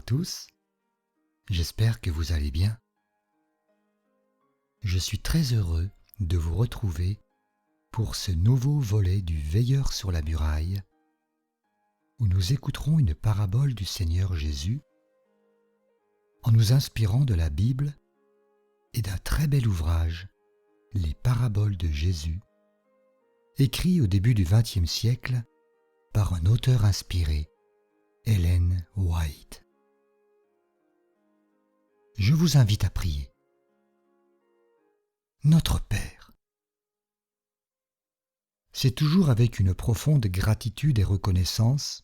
tous, j'espère que vous allez bien. Je suis très heureux de vous retrouver pour ce nouveau volet du Veilleur sur la muraille, où nous écouterons une parabole du Seigneur Jésus en nous inspirant de la Bible et d'un très bel ouvrage, Les Paraboles de Jésus, écrit au début du XXe siècle par un auteur inspiré, Ellen White. Je vous invite à prier. Notre Père, c'est toujours avec une profonde gratitude et reconnaissance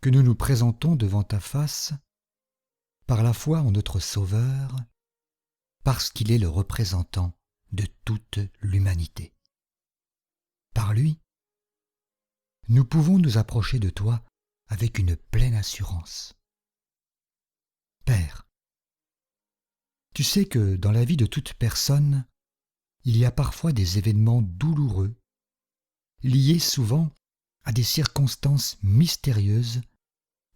que nous nous présentons devant ta face par la foi en notre Sauveur, parce qu'il est le représentant de toute l'humanité. Par lui, nous pouvons nous approcher de toi avec une pleine assurance. Père, tu sais que dans la vie de toute personne, il y a parfois des événements douloureux, liés souvent à des circonstances mystérieuses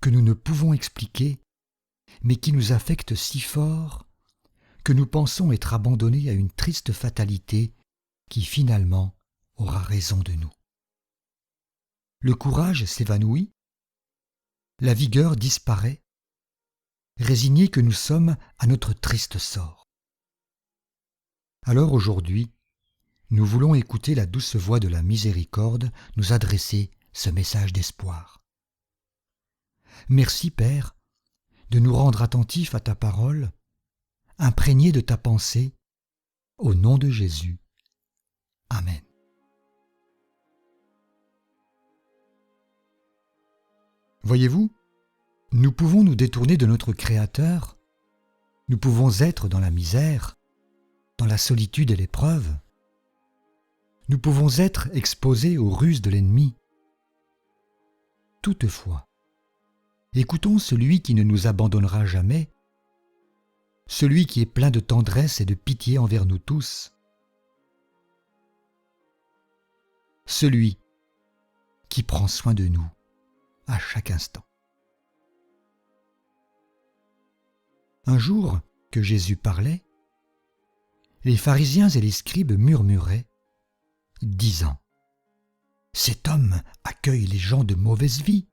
que nous ne pouvons expliquer, mais qui nous affectent si fort que nous pensons être abandonnés à une triste fatalité qui finalement aura raison de nous. Le courage s'évanouit, la vigueur disparaît, résignés que nous sommes à notre triste sort. Alors aujourd'hui, nous voulons écouter la douce voix de la miséricorde nous adresser ce message d'espoir. Merci Père de nous rendre attentifs à ta parole, imprégnés de ta pensée, au nom de Jésus. Amen. Voyez-vous, nous pouvons nous détourner de notre Créateur, nous pouvons être dans la misère, dans la solitude et l'épreuve, nous pouvons être exposés aux ruses de l'ennemi. Toutefois, écoutons celui qui ne nous abandonnera jamais, celui qui est plein de tendresse et de pitié envers nous tous, celui qui prend soin de nous à chaque instant. Un jour que Jésus parlait, les pharisiens et les scribes murmuraient, disant « Cet homme accueille les gens de mauvaise vie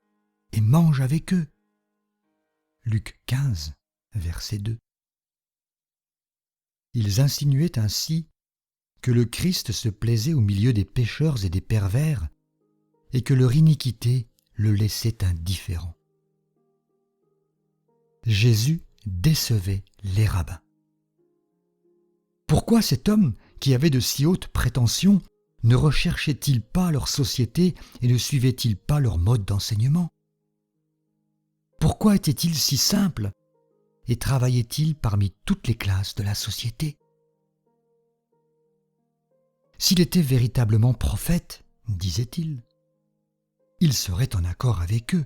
et mange avec eux. » Luc 15, verset 2. Ils insinuaient ainsi que le Christ se plaisait au milieu des pécheurs et des pervers et que leur iniquité le laissait indifférent. Jésus décevait les rabbins. Pourquoi cet homme, qui avait de si hautes prétentions, ne recherchait-il pas leur société et ne suivait-il pas leur mode d'enseignement? Pourquoi était-il si simple et travaillait-il parmi toutes les classes de la société? S'il était véritablement prophète, disait-il, il serait en accord avec eux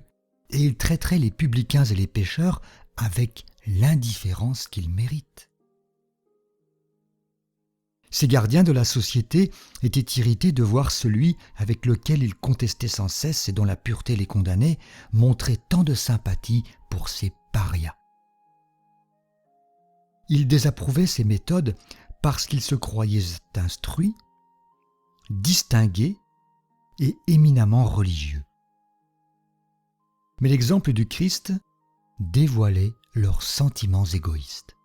et il traiterait les publicains et les pécheurs avec l'indifférence qu'ils méritent. Ces gardiens de la société étaient irrités de voir celui avec lequel ils contestaient sans cesse et dont la pureté les condamnait montrer tant de sympathie pour ces parias. Ils désapprouvaient ces méthodes parce qu'ils se croyaient instruits, distingués et éminemment religieux. Mais l'exemple du Christ dévoilait leurs sentiments égoïstes.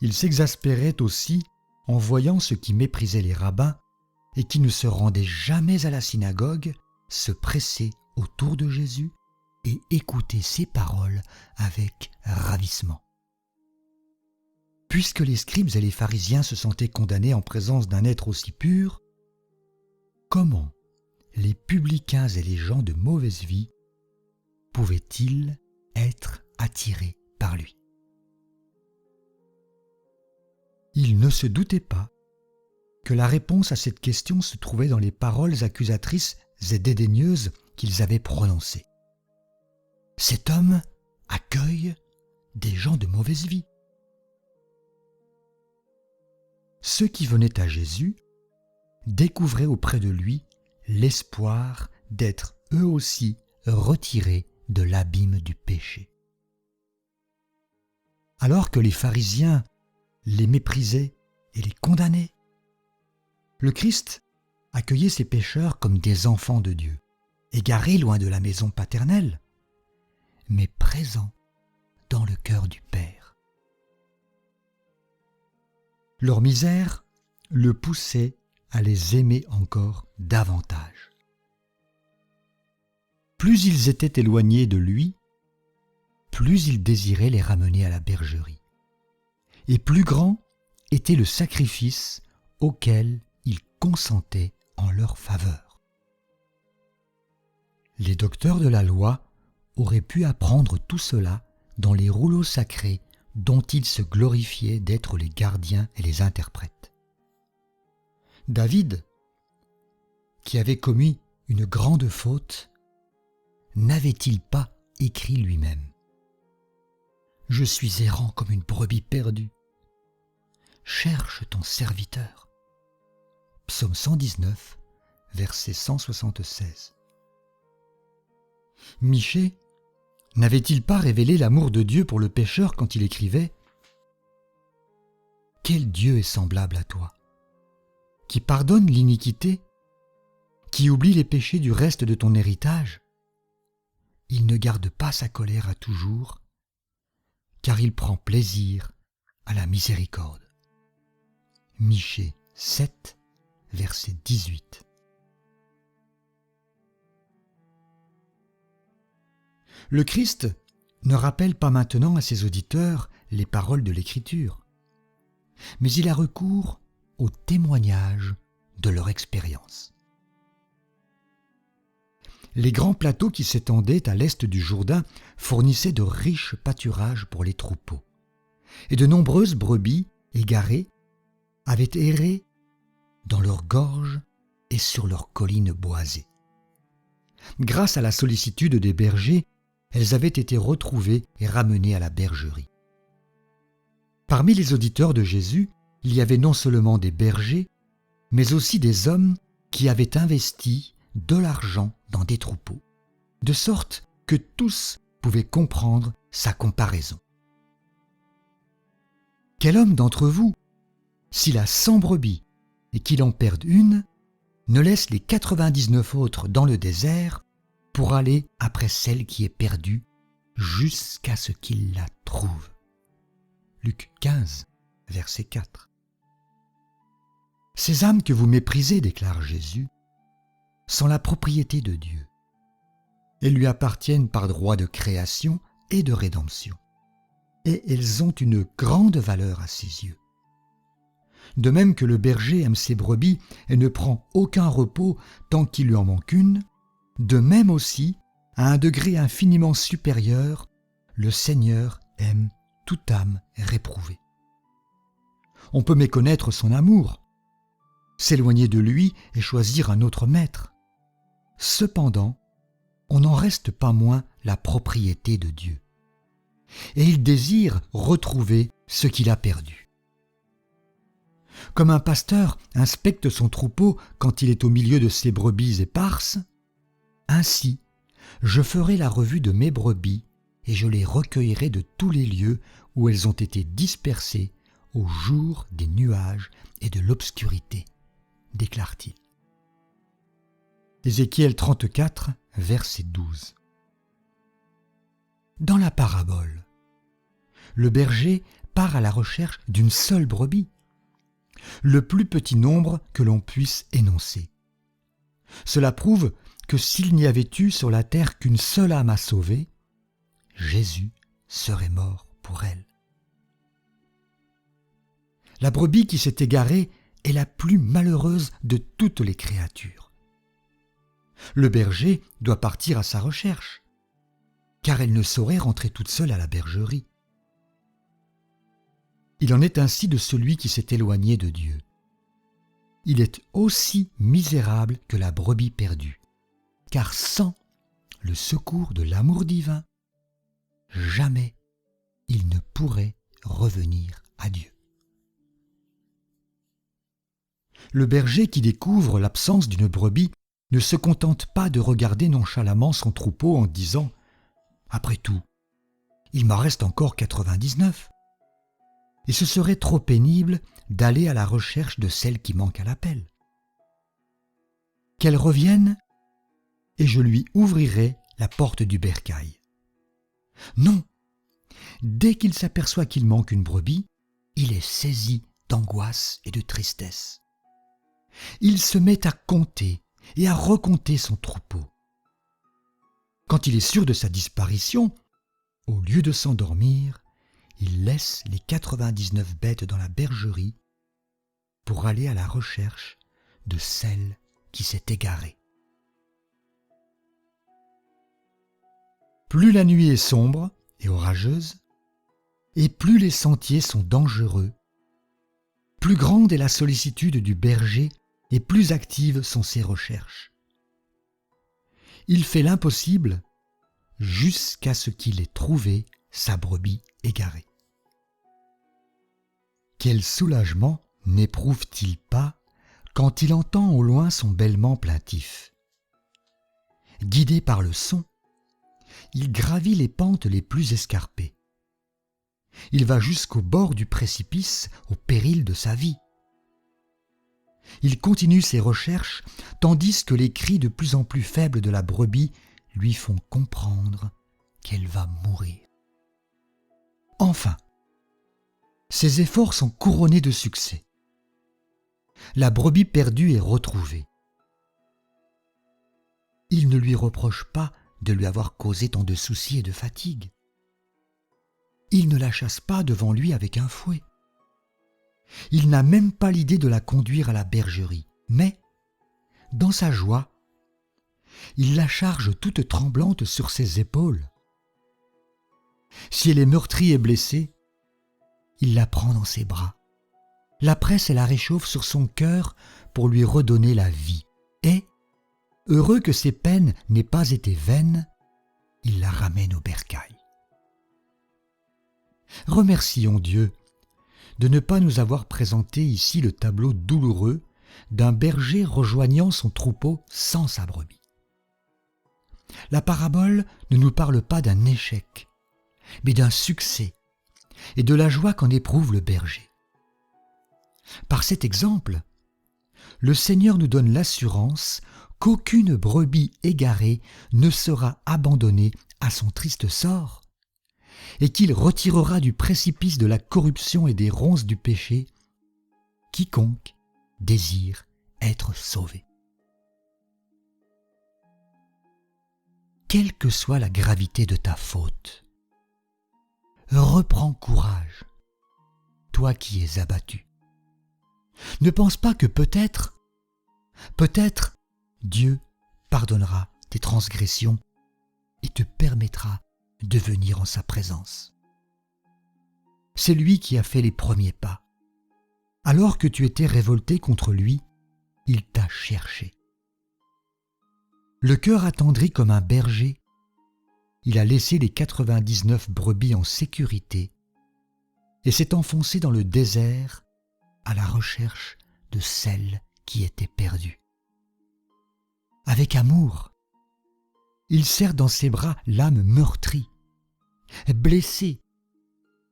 Ils s'exaspéraient aussi en voyant ceux qui méprisaient les rabbins et qui ne se rendaient jamais à la synagogue se presser autour de Jésus et écouter ses paroles avec ravissement. Puisque les scribes et les pharisiens se sentaient condamnés en présence d'un être aussi pur, comment les publicains et les gens de mauvaise vie pouvaient-ils être attirés par lui? Ils ne se doutaient pas que la réponse à cette question se trouvait dans les paroles accusatrices et dédaigneuses qu'ils avaient prononcées. Cet homme accueille des gens de mauvaise vie. Ceux qui venaient à Jésus découvraient auprès de lui l'espoir d'être eux aussi retirés de l'abîme du péché. Alors que les pharisiens les méprisaient et les condamnaient, le Christ accueillait ces pécheurs comme des enfants de Dieu, égarés loin de la maison paternelle, mais présents dans le cœur du Père. Leur misère le poussait à les aimer encore davantage. Plus ils étaient éloignés de lui, plus il désirait les ramener à la bergerie. Et plus grand était le sacrifice auquel il consentait en leur faveur. Les docteurs de la loi auraient pu apprendre tout cela dans les rouleaux sacrés dont ils se glorifiaient d'être les gardiens et les interprètes. David, qui avait commis une grande faute, n'avait-il pas écrit lui-même : « Je suis errant comme une brebis perdue. Cherche ton serviteur. » Psaume 119, verset 176. Michée n'avait-il pas révélé l'amour de Dieu pour le pécheur quand il écrivait : « Quel Dieu est semblable à toi, qui pardonne l'iniquité, qui oublie les péchés du reste de ton héritage. Il ne garde pas sa colère à toujours, car il prend plaisir à la miséricorde. » Michée 7, verset 18. Le Christ ne rappelle pas maintenant à ses auditeurs les paroles de l'Écriture, mais il a recours au témoignage de leur expérience. Les grands plateaux qui s'étendaient à l'est du Jourdain fournissaient de riches pâturages pour les troupeaux, et de nombreuses brebis égarées avaient erré dans leurs gorges et sur leurs collines boisées. Grâce à la sollicitude des bergers, elles avaient été retrouvées et ramenées à la bergerie. Parmi les auditeurs de Jésus, il y avait non seulement des bergers, mais aussi des hommes qui avaient investi de l'argent dans des troupeaux, de sorte que tous pouvaient comprendre sa comparaison. Quel homme d'entre vous, s'il a 100 brebis et qu'il en perde une, ne laisse les 99 autres dans le désert pour aller après celle qui est perdue jusqu'à ce qu'il la trouve. Luc 15, verset 4. Ces âmes que vous méprisez, déclare Jésus, sont la propriété de Dieu. Elles lui appartiennent par droit de création et de rédemption, et elles ont une grande valeur à ses yeux. De même que le berger aime ses brebis et ne prend aucun repos tant qu'il lui en manque une, de même aussi, à un degré infiniment supérieur, le Seigneur aime toute âme réprouvée. On peut méconnaître son amour, s'éloigner de lui et choisir un autre maître. Cependant, on n'en reste pas moins la propriété de Dieu. Et il désire retrouver ce qu'il a perdu. Comme un pasteur inspecte son troupeau quand il est au milieu de ses brebis éparses, ainsi je ferai la revue de mes brebis et je les recueillerai de tous les lieux où elles ont été dispersées au jour des nuages et de l'obscurité, déclare-t-il. Ézéchiel 34, verset 12. Dans la parabole, le berger part à la recherche d'une seule brebis, le plus petit nombre que l'on puisse énoncer. Cela prouve que s'il n'y avait eu sur la terre qu'une seule âme à sauver, Jésus serait mort pour elle. La brebis qui s'est égarée est la plus malheureuse de toutes les créatures. Le berger doit partir à sa recherche, car elle ne saurait rentrer toute seule à la bergerie. Il en est ainsi de celui qui s'est éloigné de Dieu. Il est aussi misérable que la brebis perdue, car sans le secours de l'amour divin, jamais il ne pourrait revenir à Dieu. Le berger qui découvre l'absence d'une brebis ne se contente pas de regarder nonchalamment son troupeau en disant « Après tout, il m'en reste encore 99 ». Et ce serait trop pénible d'aller à la recherche de celle qui manque à l'appel. Qu'elle revienne et je lui ouvrirai la porte du bercail. Non, dès qu'il s'aperçoit qu'il manque une brebis, il est saisi d'angoisse et de tristesse. Il se met à compter et à recompter son troupeau. Quand il est sûr de sa disparition, au lieu de s'endormir, il laisse les 99 bêtes dans la bergerie pour aller à la recherche de celle qui s'est égarée. Plus la nuit est sombre et orageuse, et plus les sentiers sont dangereux, plus grande est la sollicitude du berger et plus actives sont ses recherches. Il fait l'impossible jusqu'à ce qu'il ait trouvé sa brebis égarée. Quel soulagement n'éprouve-t-il pas quand il entend au loin son bêlement plaintif? Guidé par le son, il gravit les pentes les plus escarpées. Il va jusqu'au bord du précipice au péril de sa vie. Il continue ses recherches tandis que les cris de plus en plus faibles de la brebis lui font comprendre qu'elle va mourir. Enfin, ses efforts sont couronnés de succès. La brebis perdue est retrouvée. Il ne lui reproche pas de lui avoir causé tant de soucis et de fatigue. Il ne la chasse pas devant lui avec un fouet. Il n'a même pas l'idée de la conduire à la bergerie, mais, dans sa joie, il la charge toute tremblante sur ses épaules. Si elle est meurtrie et blessée, il la prend dans ses bras, la presse et la réchauffe sur son cœur pour lui redonner la vie. Et, heureux que ses peines n'aient pas été vaines, il la ramène au bercail. Remercions Dieu de ne pas nous avoir présenté ici le tableau douloureux d'un berger rejoignant son troupeau sans sa brebis. La parabole ne nous parle pas d'un échec, mais d'un succès et de la joie qu'en éprouve le berger. Par cet exemple, le Seigneur nous donne l'assurance qu'aucune brebis égarée ne sera abandonnée à son triste sort et qu'il retirera du précipice de la corruption et des ronces du péché quiconque désire être sauvé. Quelle que soit la gravité de ta faute, reprends courage, toi qui es abattu. Ne pense pas que peut-être, Dieu pardonnera tes transgressions et te permettra de venir en sa présence. C'est lui qui a fait les premiers pas. Alors que tu étais révolté contre lui, il t'a cherché. Le cœur attendri comme un berger, il a laissé les 99 brebis en sécurité et s'est enfoncé dans le désert à la recherche de celle qui était perdue. Avec amour, il serre dans ses bras l'âme meurtrie, blessée,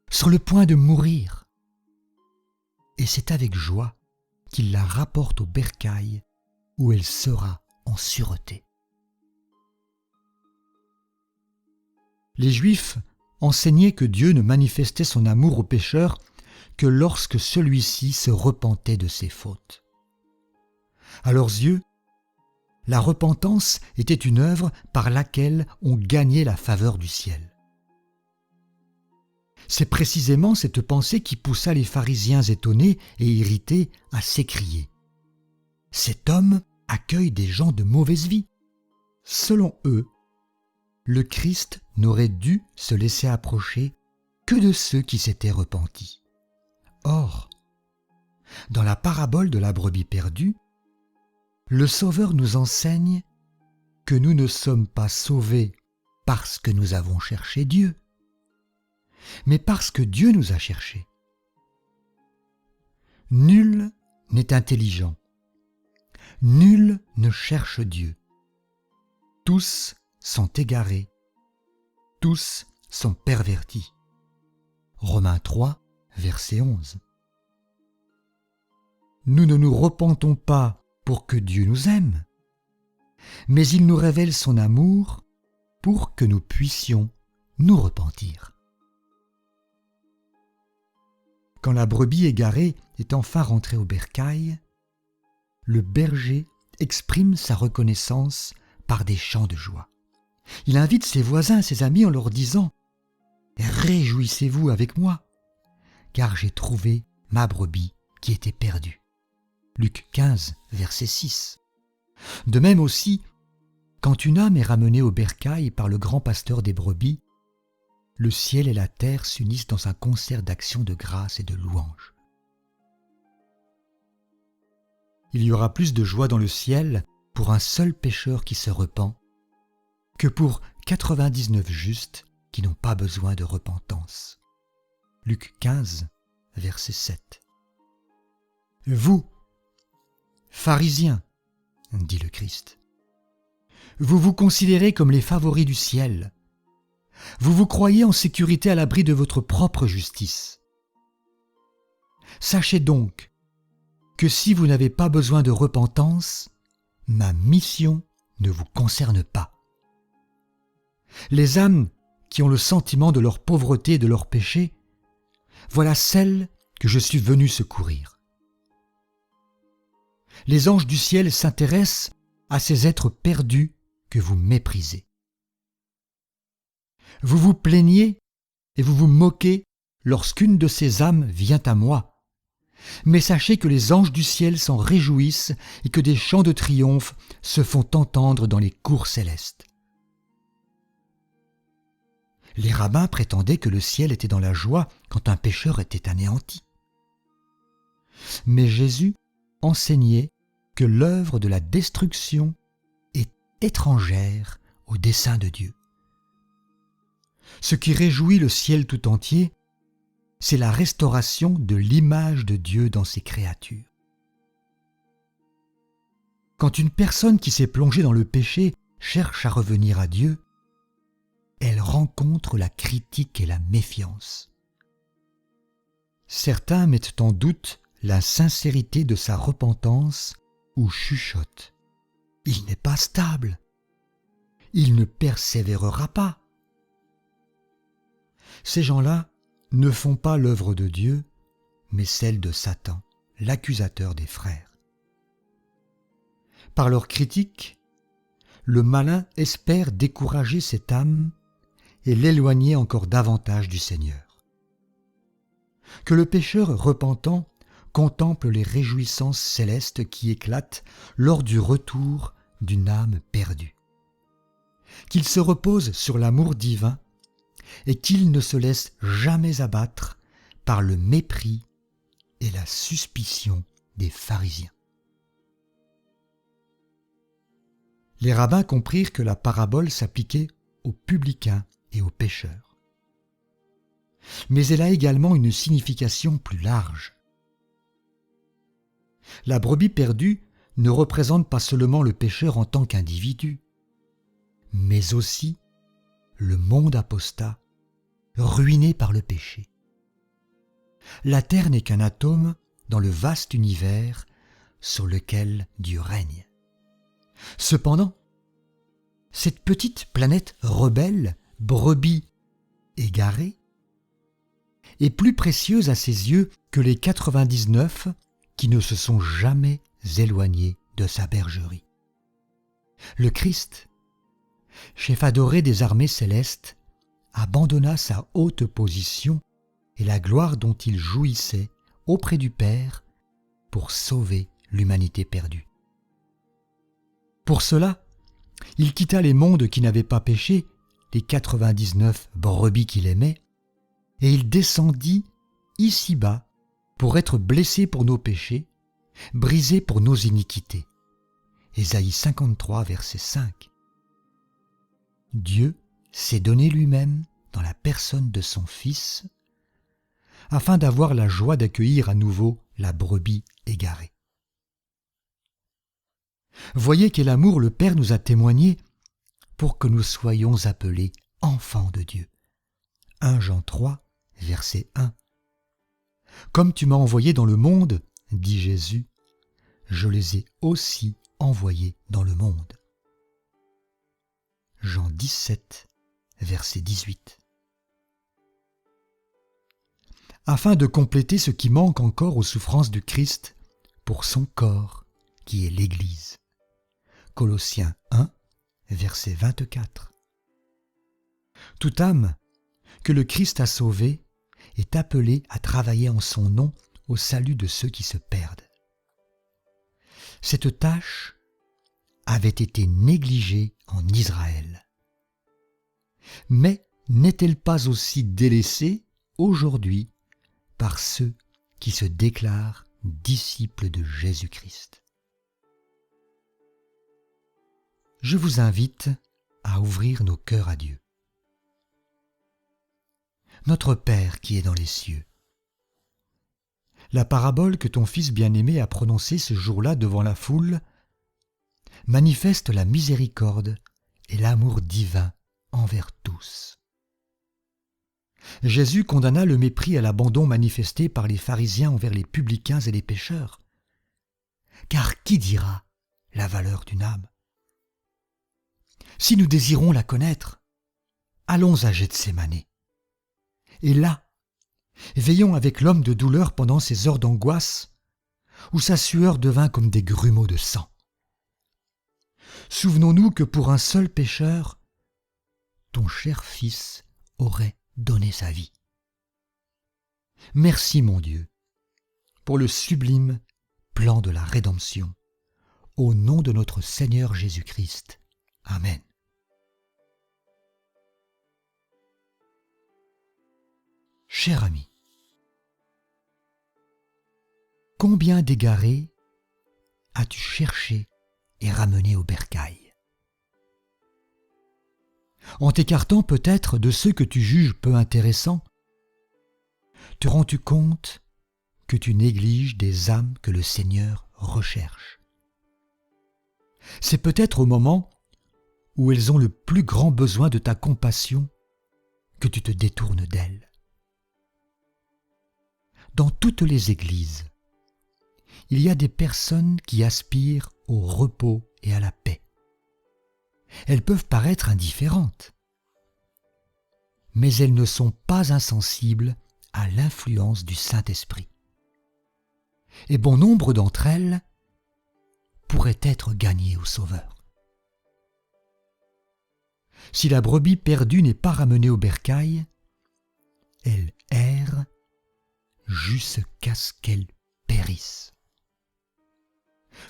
sur le point de mourir. Et c'est avec joie qu'il la rapporte au bercail où elle sera en sûreté. Les Juifs enseignaient que Dieu ne manifestait son amour au pécheur que lorsque celui-ci se repentait de ses fautes. À leurs yeux, la repentance était une œuvre par laquelle on gagnait la faveur du ciel. C'est précisément cette pensée qui poussa les pharisiens étonnés et irrités à s'écrier « Cet homme accueille des gens de mauvaise vie ». Selon eux, le Christ n'aurait dû se laisser approcher que de ceux qui s'étaient repentis. Or, dans la parabole de la brebis perdue, le Sauveur nous enseigne que nous ne sommes pas sauvés parce que nous avons cherché Dieu, mais parce que Dieu nous a cherchés. Nul n'est intelligent, Nul ne cherche Dieu. Tous sont égarés. Tous sont pervertis. Romains 3, verset 11. Nous ne nous repentons pas pour que Dieu nous aime, mais il nous révèle son amour pour que nous puissions nous repentir. Quand la brebis égarée est enfin rentrée au bercail, le berger exprime sa reconnaissance par des chants de joie. Il invite ses voisins, ses amis en leur disant « Réjouissez-vous avec moi, car j'ai trouvé ma brebis qui était perdue. » Luc 15, verset 6. De même aussi, quand une âme est ramenée au bercail par le grand pasteur des brebis, le ciel et la terre s'unissent dans un concert d'actions de grâce et de louange. Il y aura plus de joie dans le ciel pour un seul pécheur qui se repent que pour 99 justes qui n'ont pas besoin de repentance. Luc 15, verset 7. Vous, pharisiens, dit le Christ, vous vous considérez comme les favoris du ciel. Vous vous croyez en sécurité à l'abri de votre propre justice. Sachez donc que si vous n'avez pas besoin de repentance, ma mission ne vous concerne pas. Les âmes qui ont le sentiment de leur pauvreté et de leur péché, voilà celles que je suis venu secourir. Les anges du ciel s'intéressent à ces êtres perdus que vous méprisez. Vous vous plaignez et vous vous moquez lorsqu'une de ces âmes vient à moi. Mais sachez que les anges du ciel s'en réjouissent et que des chants de triomphe se font entendre dans les cours célestes. Les rabbins prétendaient que le ciel était dans la joie quand un pécheur était anéanti. Mais Jésus enseignait que l'œuvre de la destruction est étrangère au dessein de Dieu. Ce qui réjouit le ciel tout entier, c'est la restauration de l'image de Dieu dans ses créatures. Quand une personne qui s'est plongée dans le péché cherche à revenir à Dieu, elle rencontre la critique et la méfiance. Certains mettent en doute la sincérité de sa repentance ou chuchotent « Il n'est pas stable, il ne persévérera pas ». Ces gens-là ne font pas l'œuvre de Dieu, mais celle de Satan, l'accusateur des frères. Par leur critique, le malin espère décourager cette âme et l'éloigner encore davantage du Seigneur. Que le pécheur repentant contemple les réjouissances célestes qui éclatent lors du retour d'une âme perdue. Qu'il se repose sur l'amour divin et qu'il ne se laisse jamais abattre par le mépris et la suspicion des pharisiens. Les rabbins comprirent que la parabole s'appliquait aux publicains et aux pécheurs. Mais elle a également une signification plus large. La brebis perdue ne représente pas seulement le pécheur en tant qu'individu, mais aussi le monde apostat, ruiné par le péché. La terre n'est qu'un atome dans le vaste univers sur lequel Dieu règne. Cependant, cette petite planète rebelle, brebis égarée, est plus précieuse à ses yeux que les 99 qui ne se sont jamais éloignés de sa bergerie. Le Christ, chef adoré des armées célestes, abandonna sa haute position et la gloire dont il jouissait auprès du Père pour sauver l'humanité perdue. Pour cela, il quitta les mondes qui n'avaient pas péché, les 99 brebis qu'il aimait, et il descendit ici-bas pour être blessé pour nos péchés, brisé pour nos iniquités. Ésaïe 53, verset 5. Dieu s'est donné lui-même dans la personne de son Fils, afin d'avoir la joie d'accueillir à nouveau la brebis égarée. Voyez quel amour le Père nous a témoigné pour que nous soyons appelés enfants de Dieu. 1 Jean 3, verset 1. Comme tu m'as envoyé dans le monde, dit Jésus, je les ai aussi envoyés dans le monde. Jean 17, verset 18. Afin de compléter ce qui manque encore aux souffrances du Christ pour son corps, qui est l'Église. Colossiens 1, verset 24. Toute âme que le Christ a sauvée est appelée à travailler en son nom au salut de ceux qui se perdent. Cette tâche avait été négligée en Israël. Mais n'est-elle pas aussi délaissée aujourd'hui par ceux qui se déclarent disciples de Jésus-Christ? Je vous invite à ouvrir nos cœurs à Dieu. Notre Père qui est dans les cieux. La parabole que ton Fils bien-aimé a prononcée ce jour-là devant la foule manifeste la miséricorde et l'amour divin envers tous. Jésus condamna le mépris et l'abandon manifestés par les pharisiens envers les publicains et les pécheurs. Car qui dira la valeur d'une âme? Si nous désirons la connaître, allons à Gethsémanée. Et là, veillons avec l'homme de douleur pendant ces heures d'angoisse, où sa sueur devint comme des grumeaux de sang. Souvenons-nous que pour un seul pécheur, ton cher Fils aurait donné sa vie. Merci mon Dieu, pour le sublime plan de la rédemption, au nom de notre Seigneur Jésus-Christ. Amen. Cher ami, combien d'égarés as-tu cherché et ramené au bercail? En t'écartant peut-être de ceux que tu juges peu intéressants, te rends-tu compte que tu négliges des âmes que le Seigneur recherche? C'est peut-être au moment où elles ont le plus grand besoin de ta compassion que tu te détournes d'elles. Dans toutes les églises, il y a des personnes qui aspirent au repos et à la paix. Elles peuvent paraître indifférentes, mais elles ne sont pas insensibles à l'influence du Saint-Esprit. Et bon nombre d'entre elles pourraient être gagnées au Sauveur. Si la brebis perdue n'est pas ramenée au bercail, elle erre jusqu'à ce qu'elle périsse.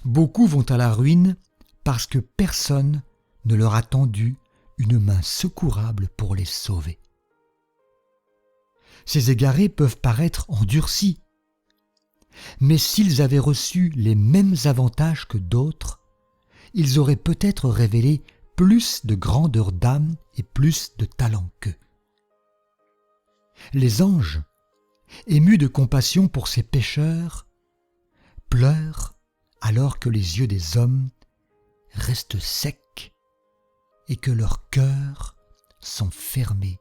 Beaucoup vont à la ruine parce que personne ne leur a tendu une main secourable pour les sauver. Ces égarés peuvent paraître endurcis, mais s'ils avaient reçu les mêmes avantages que d'autres, ils auraient peut-être révélé plus de grandeur d'âme et plus de talent qu'eux. Les anges, émus de compassion pour ces pécheurs, pleurent alors que les yeux des hommes restent secs et que leurs cœurs sont fermés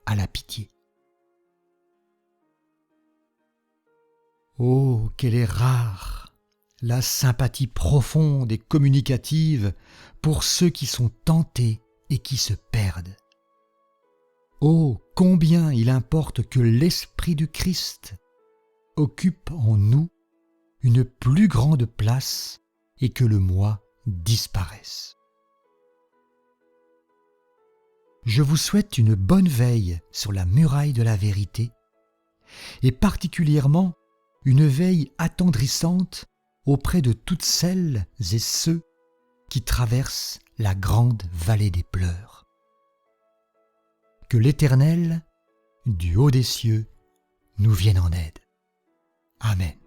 à la pitié. Oh, qu'elle est rare, la sympathie profonde et communicative pour ceux qui sont tentés et qui se perdent. Oh, combien il importe que l'Esprit du Christ occupe en nous une plus grande place et que le moi disparaisse. Je vous souhaite une bonne veille sur la muraille de la vérité et particulièrement une veille attendrissante auprès de toutes celles et ceux qui traversent la grande vallée des pleurs. Que l'Éternel, du haut des cieux, nous vienne en aide. Amen.